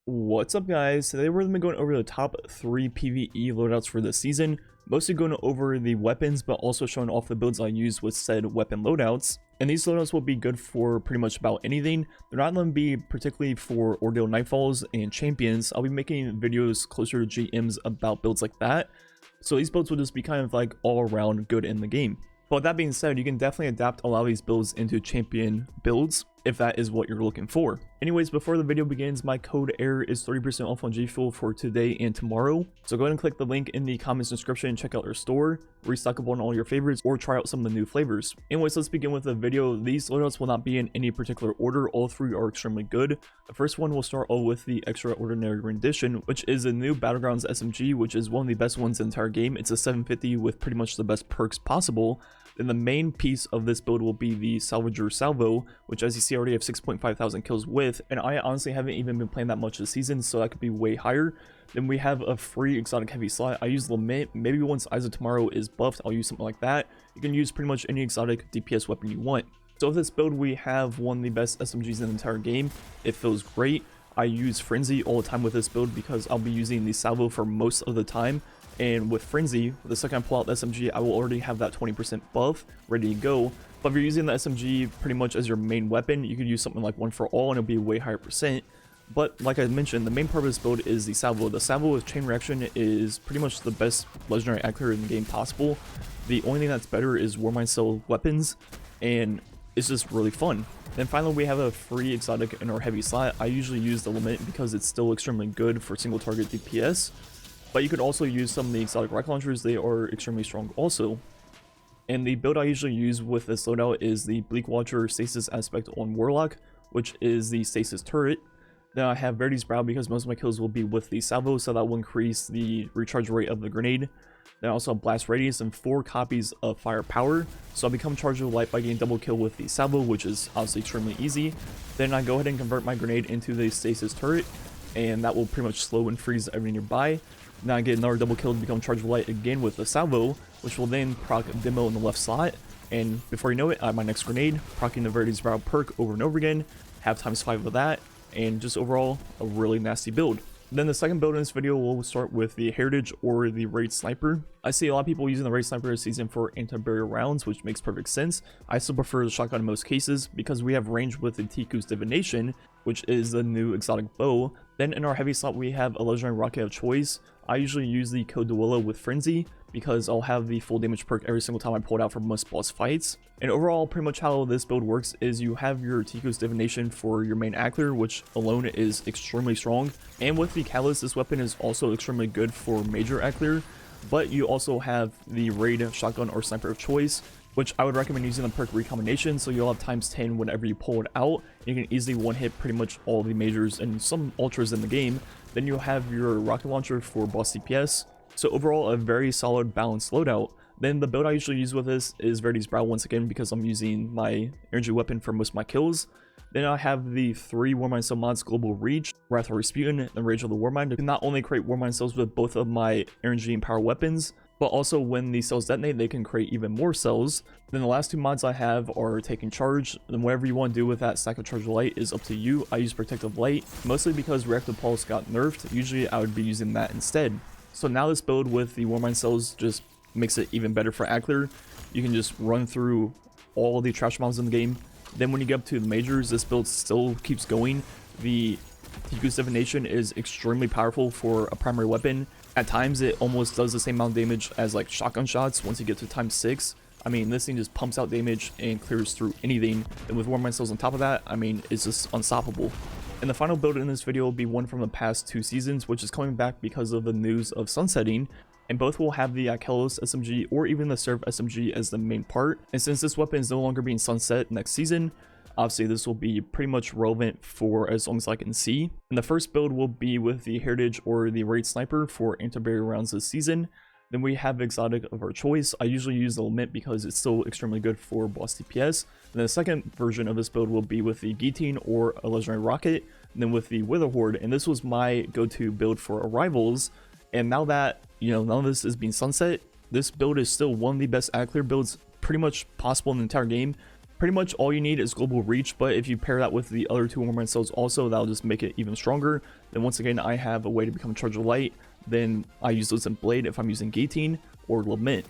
What's up, guys? Today we're going to be going over the top 3 PvE loadouts for this season, mostly going over the weapons but also showing off the builds I use with said weapon loadouts. And these loadouts will be good for pretty much about anything. They're not going to be particularly for Ordeal Nightfalls and Champions. I'll be making videos closer to GMs about builds like that, so these builds will just be kind of like all around good in the game. But with that being said, you can definitely adapt a lot of these builds into champion builds if that is what you're looking for. Anyways, before the video begins, my code ERROR is 30% off on G Fuel for today and tomorrow. So go ahead and click the link in the comments description and check out our store, restock up on all your favorites, or try out some of the new flavors. Anyways, let's begin with the video. These loadouts will not be in any particular order. All three are extremely good. The first one will start all with the Extraordinary Rendition, which is a new Battlegrounds SMG, which is one of the best ones in the entire game. It's a 750 with pretty much the best perks possible. Then the main piece of this build will be the Salvager Salvo, which, as you see, I already have 6.5 thousand kills with, and I honestly haven't even been playing that much this season, so that could be way higher. Then we have a free exotic heavy slot. I use Lament. Maybe once Eyes of Tomorrow is buffed, I'll use something like that. You can use pretty much any exotic DPS weapon you want. So with this build, we have one of the best SMGs in the entire game. It feels great. I use Frenzy all the time with this build because I'll be using the Salvo for most of the time. And with Frenzy, the second I pull out the SMG, I will already have that 20% buff ready to go. But if you're using the SMG pretty much as your main weapon, you could use something like One for All and it'll be a way higher percent. But like I mentioned, the main part of this build is the Salvo. The Salvo with Chain Reaction is pretty much the best legendary actor in the game possible. The only thing that's better is Warmind Cell weapons, and it's just really fun. Then finally, we have a free exotic in our heavy slot. I usually use the Lament because it's still extremely good for single target DPS. But you could also use some of the exotic rocket launchers. They are extremely strong also. And the build I usually use with this loadout is the Bleak Watcher Stasis aspect on Warlock, which is the Stasis turret. Then I have Verity's Brow because most of my kills will be with the Salvo, so that will increase the recharge rate of the grenade. Then I also have Blast Radius and 4 copies of Firepower, so I become charged with light by getting double kill with the Salvo, which is obviously extremely easy. Then I go ahead and convert my grenade into the Stasis turret, and that will pretty much slow and freeze everything nearby. Now I get another double kill to become charged with light again with the Salvo, which will then proc Demo in the left slot. And before you know it, I have my next grenade, proccing the Verity's Brow perk over and over again, have ×5 of that, and just overall a really nasty build. Then the second build in this video will start with the Heritage or the Raid Sniper. I see a lot of people using the Raid Sniper this season for anti-barrier rounds, which makes perfect sense. I still prefer the shotgun in most cases because we have range with the Tiku's Divination, which is the new exotic bow. Then in our heavy slot we have a legendary rocket of choice. I usually use the Codewilla with Frenzy because I'll have the full damage perk every single time I pull it out for most boss fights. And overall, pretty much how this build works is you have your Tiku's Divination for your main actor, which alone is extremely strong. And with the Catalyst, this weapon is also extremely good for major actor. But you also have the Raid Shotgun or Sniper of choice, which I would recommend using the perk recombination, so you'll have ×10 whenever you pull it out. You can easily one-hit pretty much all the majors and some ultras in the game. Then you'll have your rocket launcher for boss DPS. So overall, a very solid balanced loadout. Then the build I usually use with this is Verity's Brow once again because I'm using my energy weapon for most of my kills. Then I have the 3 Warmind Cell mods, Global Reach, Wrath of Rasputin, and Rage of the Warmind. I can not only create Warmind Cells with both of my energy and power weapons, but also when the cells detonate, they can create even more cells. Then the last 2 mods I have are Taking Charge, and whatever you want to do with that stack of Charge Light is up to you. I use Protective Light, mostly because Reactive Pulse got nerfed. Usually I would be using that instead. So now this build with the Warmind Cells just makes it even better for Ackler. You can just run through all the trash mobs in the game. Then when you get up to the majors, this build still keeps going. The Tiku's Divination is extremely powerful for a primary weapon. At times it almost does the same amount of damage as like shotgun shots once you get to ×6. I mean, this thing just pumps out damage and clears through anything. And with Warmind Cells on top of that, I mean, it's just unstoppable. And the final build in this video will be one from the past 2 seasons, which is coming back because of the news of sunsetting. And both will have the Kalos SMG or even the Seraph SMG as the main part. And since this weapon is no longer being sunset next season, obviously this will be pretty much relevant for as long as I can see. And the first build will be with the Heritage or the Raid Sniper for anti-barrier rounds this season. Then we have exotic of our choice. I usually use the Lament because it's still extremely good for boss DPS. And the second version of this build will be with the Guillotine or a legendary rocket. And then with the Wither Horde, and this was my go-to build for Arrivals. And now that, you know, none of this is being sunset, this build is still one of the best ad clear builds pretty much possible in the entire game. Pretty much all you need is global reach, but if you pair that with the other two Warmind cells also, that'll just make it even stronger. Then once again, I have a way to become Charge of Light. Then I use those in Blade if I'm using Guillotine or Lament.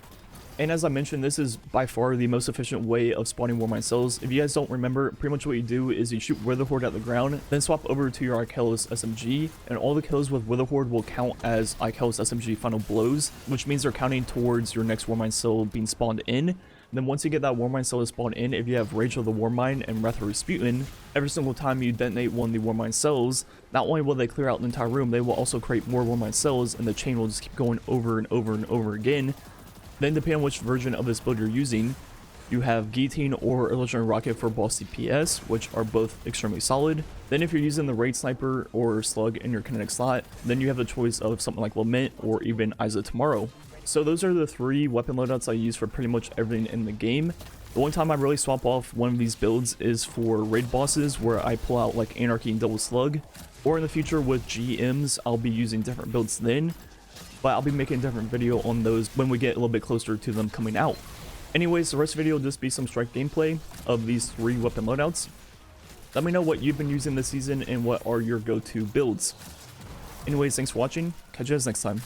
And as I mentioned, this is by far the most efficient way of spawning Warmind cells. If you guys don't remember, pretty much what you do is you shoot Witherhoard at the ground, then swap over to your Ikellis SMG, and all the kills with Witherhoard will count as Ikellis SMG final blows, which means they're counting towards your next Warmind cell being spawned in. Then once you get that Warmind cell to spawn in, if you have Rage of the Warmind and Wrath of Rasputin, every single time you detonate one of the Warmind cells, not only will they clear out the entire room, they will also create more Warmind cells, and the chain will just keep going over and over and over again. Then depending on which version of this build you're using, you have Guillotine or Illusionary Rocket for boss DPS, which are both extremely solid. Then if you're using the Raid Sniper or Slug in your kinetic slot, then you have the choice of something like Lament or even Eyes of Tomorrow. So those are the 3 weapon loadouts I use for pretty much everything in the game. The only time I really swap off one of these builds is for raid bosses, where I pull out like Anarchy and Double Slug, or in the future with GMs I'll be using different builds then. But I'll be making a different video on those when we get a little bit closer to them coming out. Anyways, the rest of the video will just be some strike gameplay of these 3 weapon loadouts. Let me know what you've been using this season and what are your go-to builds. Anyways, thanks for watching. Catch you guys next time.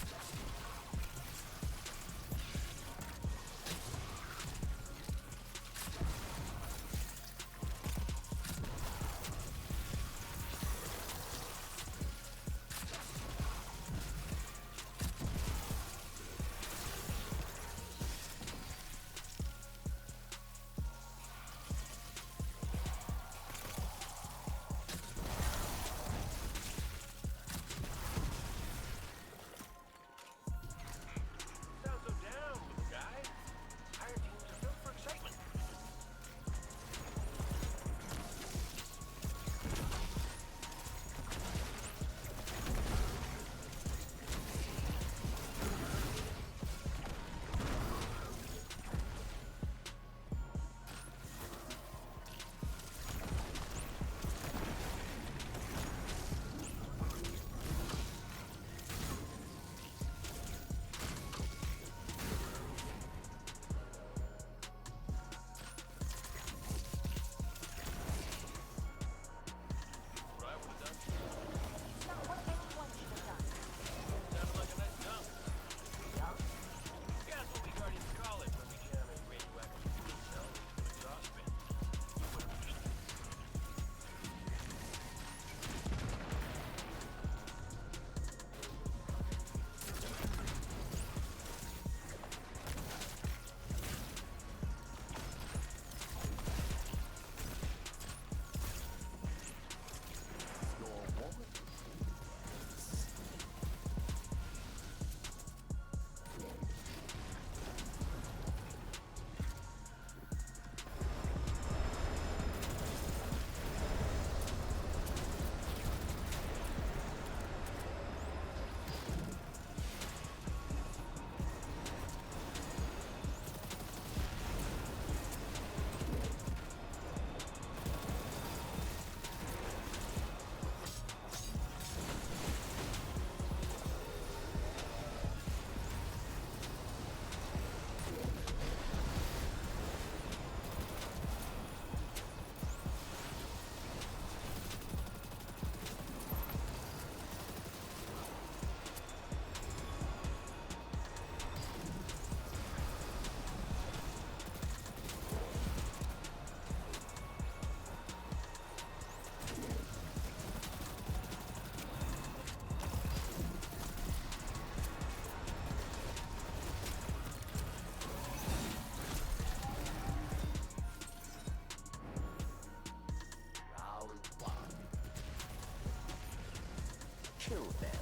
Kill them.